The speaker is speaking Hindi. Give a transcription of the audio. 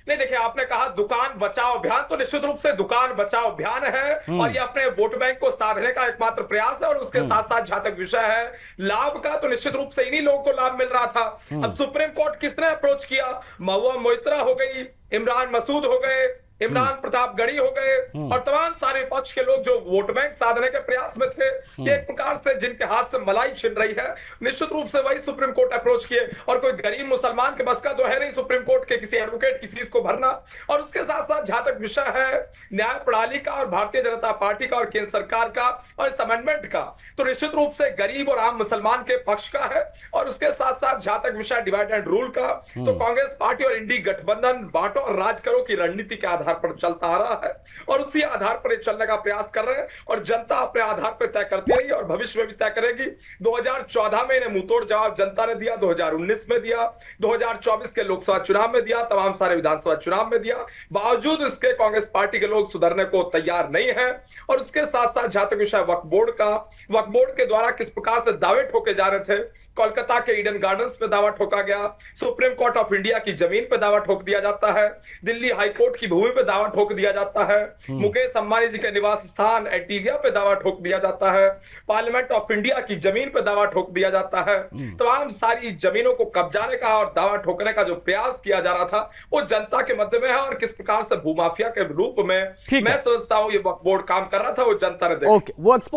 नहीं, देखिए, आपने कहा दुकान बचाओ अभियान, तो निश्चित रूप से दुकान बचाओ अभियान है और हम्म। ये अपने वोट बैंक को साधने का एकमात्र प्रयास है और उसके हम्म। साथ साथ जहां तक विषय है लाभ का, तो निश्चित रूप से इन्हीं लोगों को लाभ मिल रहा था। अब हम्म। सुप्रीम कोर्ट किसने अप्रोच किया? महुआ मोइत्रा हो गई, इमरान मसूद हो गए, हम्म। इमरान प्रतापगढ़ी हो गए हम्म। और तमाम सारे पक्ष के लोग जो वोट बैंक साधने के प्रयास में थे। ये हम्म। एक प्रकार से जिनके हाथ से मलाई छिन रही है, निश्चित रूप से वही सुप्रीम कोर्ट अप्रोच किए। और कोई गरीब मुसलमान के बस का तो है नहीं सुप्रीम कोर्ट के किसी एडवोकेट की फीस को भरना। और उसके साथ साथ जहां तक विषय है न्याय प्रणाली का और भारतीय जनता पार्टी का और केंद्र सरकार का और इस अमेंडमेंट का, तो निश्चित रूप से गरीब और आम मुसलमान के पक्ष का है। और उसके साथ साथ जहां तक विषय डिवाइड एंड रूल का, तो हम्म। कांग्रेस पार्टी और इंडी गठबंधन बांटो और राज करो की रणनीति के आधार पर चलता आ रहा है और उसी आधार पर चलने का प्रयास कर रहे हैं। और जनता अपने आधार पर तय करती रही और भविष्य में भी तय करेगी। 2014 में इन्हें मुंहतोड़ जवाब जनता ने दिया, 2019 में दिया, 2024 के लोकसभा चुनाव में दिया, तमाम सारे विधानसभा चुनाव में दिया। बावजूद इसके कांग्रेस पार्टी के लोग सुधरने को तैयार नहीं है। और उसके साथ साथ जहां तक विषय वक्फ बोर्ड का, वक्फ बोर्ड के द्वारा किस प्रकार से दावे ठोके जा रहे थे, कोलकाता के ईडन गार्डन्स पे दावा ठोका गया, सुप्रीम कोर्ट ऑफ इंडिया की जमीन पे दावा ठोक दिया जाता है, दिल्ली हाईकोर्ट की भूमि पे दावा ठोक दिया जाता है, हम्म। मुकेश अंबानी जी के निवास स्थान एंटीलिया पे दावा ठोक दिया जाता है, पार्लियामेंट ऑफ इंडिया की जमीन पे दावा ठोक दिया जाता है। हम्म। तमाम सारी जमीनों को कब्जाने का और दावा ठोकने का जो प्रयास किया जा रहा था वो जनता के मध्य में है। और किस प्रकार से भूमाफिया के रूप में ठीक मैं है। समझता हूं ये वक्फ बोर्ड काम कर रहा था, वो जनता ने देखा। ओके, वो एक्सपो